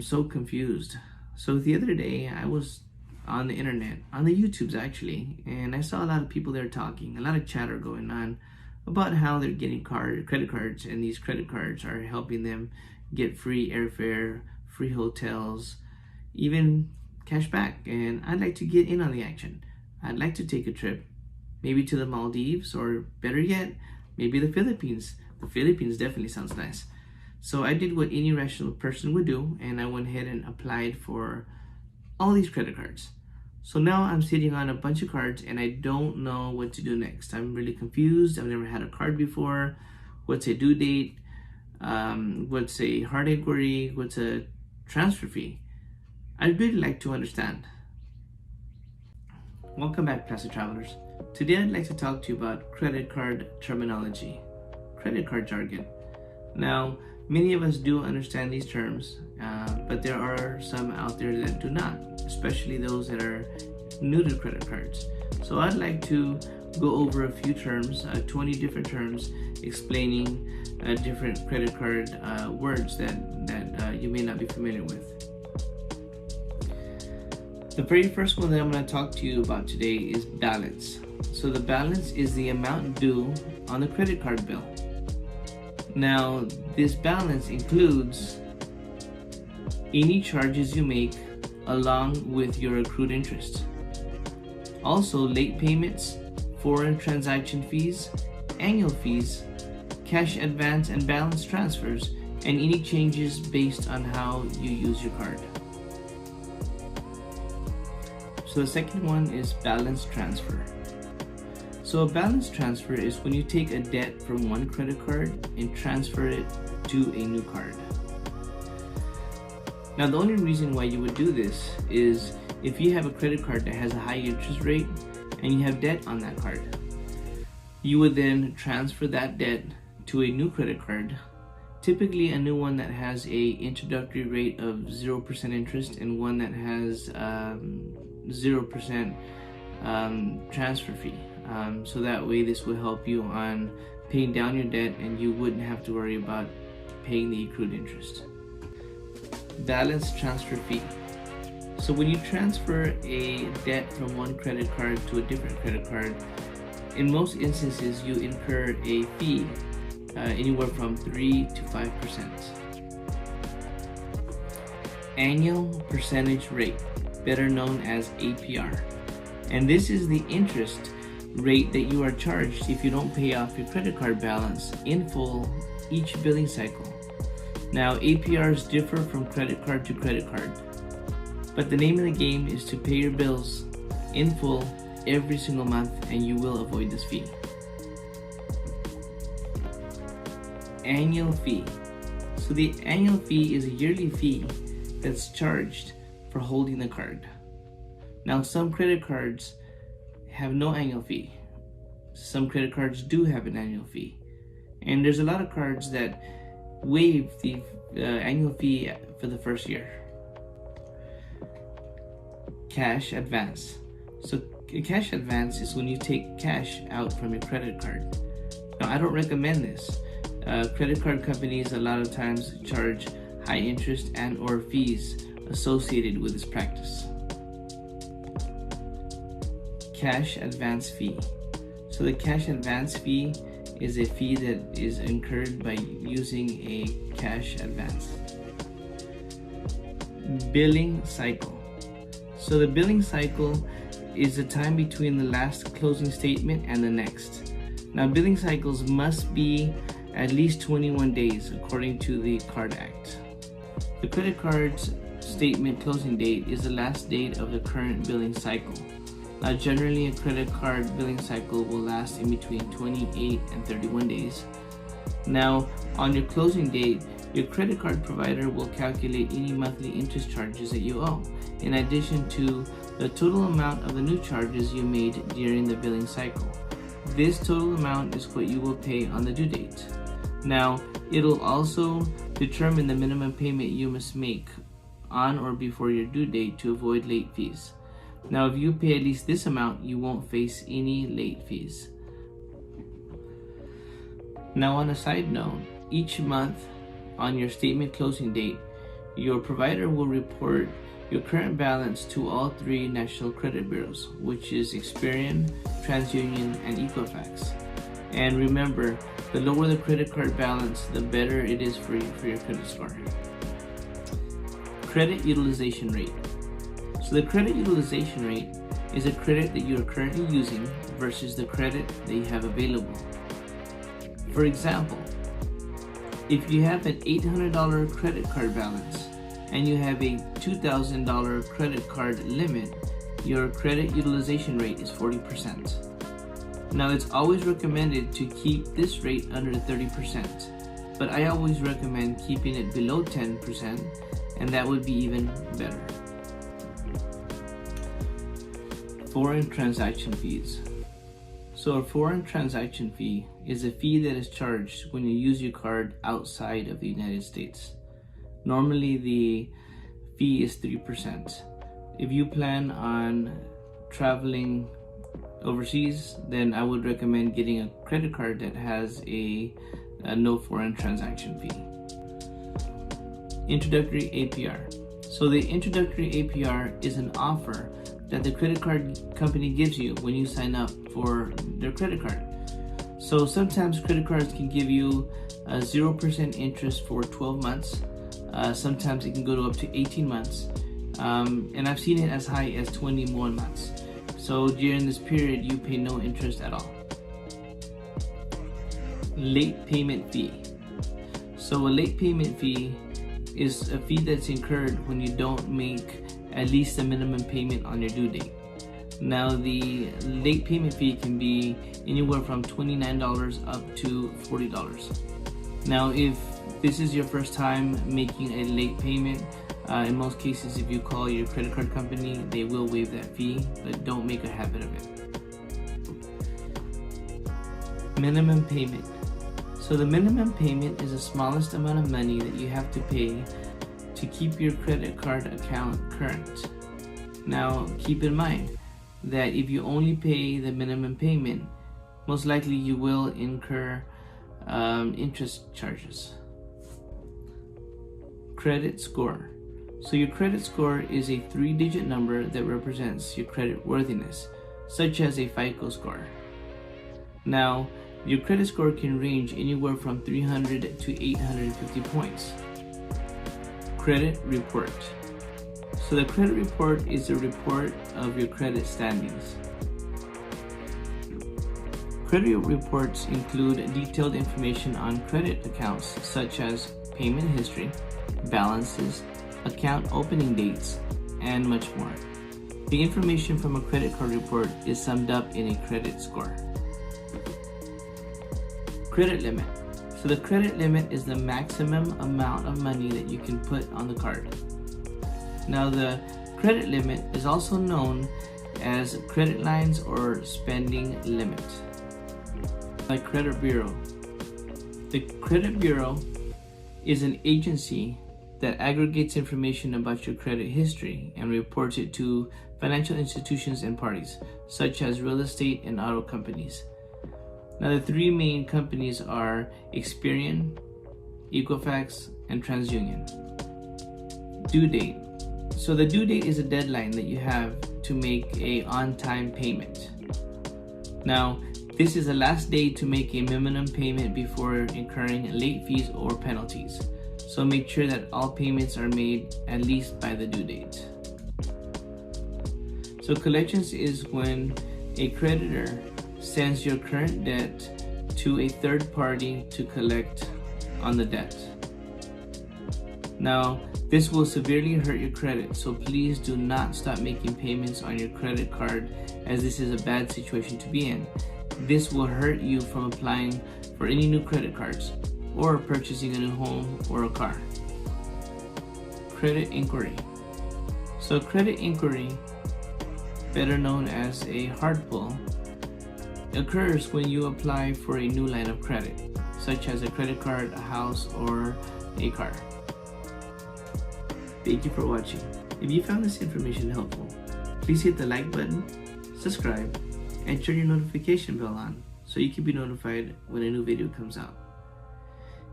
so confused. So the other day I was on the internet, on the YouTubes actually, and I saw a lot of people there talking, a lot of chatter going on about how they're getting credit cards, and these credit cards are helping them get free airfare, free hotels, even cash back. And I'd like to get in on the action. I'd like to take a trip, maybe to the Maldives, or better yet, maybe the Philippines. The Philippines definitely sounds nice. So I did what any rational person would do, and I went ahead and applied for all these credit cards. So now I'm sitting on a bunch of cards and I don't know what to do next. I'm really confused. I've never had a card before. What's a due date? What's a hard inquiry? What's a transfer fee? I'd really like to understand. Welcome back, Plastic Travelers. Today I'd like to talk to you about credit card terminology, credit card jargon. Now, many of us do understand these terms, but there are some out there that do not, especially those that are new to credit cards. So I'd like to go over a few terms, 20 different terms, explaining different credit card words that you may not be familiar with. The very first one that I'm going to talk to you about today is balance. So the balance is the amount due on the credit card bill. Now, this balance includes any charges you make along with your accrued interest. Also, late payments, foreign transaction fees, annual fees, cash advance and balance transfers, and any changes based on how you use your card. So the second one is balance transfer. So a balance transfer is when you take a debt from one credit card and transfer it to a new card. Now, the only reason why you would do this is if you have a credit card that has a high interest rate and you have debt on that card. You would then transfer that debt to a new credit card, typically a new one that has a introductory rate of 0% interest and one that has 0% transfer fee. So that way this will help you on paying down your debt and you wouldn't have to worry about paying the accrued interest. Balance transfer fee. So when you transfer a debt from one credit card to a different credit card, in most instances you incur a fee anywhere from 3 to 5%. Annual percentage rate, better known as APR. And this is the interest rate that you are charged if you don't pay off your credit card balance in full each billing cycle. Now, APRs differ from credit card to credit card, but the name of the game is to pay your bills in full every single month and you will avoid this fee. Annual fee. So the annual fee is a yearly fee that's charged for holding the card. Now, some credit cards have no annual fee. Some credit cards do have an annual fee. And there's a lot of cards that waive the annual fee for the first year. Cash advance. So a cash advance is when you take cash out from your credit card. Now, I don't recommend this. Credit card companies a lot of times charge high interest and or fees associated with this practice. Cash advance fee. So the cash advance fee is a fee that is incurred by using a cash advance. Billing cycle. So the billing cycle is the time between the last closing statement and the next. Now, billing cycles must be at least 21 days according to the Card Act. The credit card's statement closing date is the last date of the current billing cycle. Now, generally, a credit card billing cycle will last in between 28 and 31 days. Now, on your closing date, your credit card provider will calculate any monthly interest charges that you owe, in addition to the total amount of the new charges you made during the billing cycle. This total amount is what you will pay on the due date. Now, it'll also determine the minimum payment you must make on or before your due date to avoid late fees. Now, if you pay at least this amount, you won't face any late fees. Now, on a side note, each month on your statement closing date, your provider will report your current balance to all three national credit bureaus, which is Experian, TransUnion, and Equifax. And remember, the lower the credit card balance, the better it is for your credit score. Credit utilization rate. So the credit utilization rate is a credit that you are currently using versus the credit that you have available. For example, if you have an $800 credit card balance and you have a $2,000 credit card limit, your credit utilization rate is 40%. Now, it's always recommended to keep this rate under 30%, but I always recommend keeping it below 10%, and that would be even better. Foreign transaction fees. So a foreign transaction fee is a fee that is charged when you use your card outside of the United States. Normally the fee is 3%. If you plan on traveling overseas, then I would recommend getting a credit card that has a no foreign transaction fee. Introductory APR. So the introductory APR is an offer that the credit card company gives you when you sign up for their credit card. So sometimes credit cards can give you 0% interest for 12 months. Sometimes it can go to up to 18 months. And I've seen it as high as 21 months. So during this period, you pay no interest at all. Late payment fee. So a late payment fee is a fee that's incurred when you don't make at least the minimum payment on your due date. Now, the late payment fee can be anywhere from $29 up to $40. Now, if this is your first time making a late payment, in most cases, if you call your credit card company, they will waive that fee, but don't make a habit of it. Minimum payment. So the minimum payment is the smallest amount of money that you have to pay to keep your credit card account current. Now, keep in mind that if you only pay the minimum payment, most likely you will incur interest charges. Credit score. So your credit score is a 3-digit number that represents your credit worthiness, such as a FICO score. Now, your credit score can range anywhere from 300 to 850 points. Credit report. So the credit report is a report of your credit standings. Credit reports include detailed information on credit accounts such as payment history, balances, account opening dates, and much more. The information from a credit card report is summed up in a credit score. Credit limit. So the credit limit is the maximum amount of money that you can put on the card. Now, the credit limit is also known as credit lines or spending limit. By credit bureau. The credit bureau is an agency that aggregates information about your credit history and reports it to financial institutions and parties, such as real estate and auto companies. Now, the three main companies are Experian, Equifax, and TransUnion. Due date. So the due date is a deadline that you have to make a on-time payment. Now, this is the last day to make a minimum payment before incurring late fees or penalties. So make sure that all payments are made at least by the due date. So collections is when a creditor sends your current debt to a third party to collect on the debt. Now, this will severely hurt your credit, so please do not stop making payments on your credit card, as this is a bad situation to be in. This will hurt you from applying for any new credit cards or purchasing a new home or a car. Credit inquiry. So credit inquiry, better known as a hard pull, occurs when you apply for a new line of credit, such as a credit card, a house, or a car. Thank you for watching. If you found this information helpful, please hit the like button, subscribe, and turn your notification bell on so you can be notified when a new video comes out.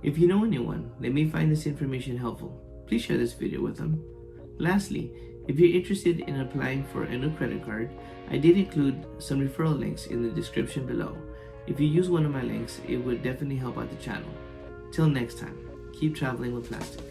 If you know anyone that may find this information helpful, please share this video with them. Lastly, if you're interested in applying for a new credit card, I did include some referral links in the description below. If you use one of my links, it would definitely help out the channel. Till next time, keep traveling with plastic.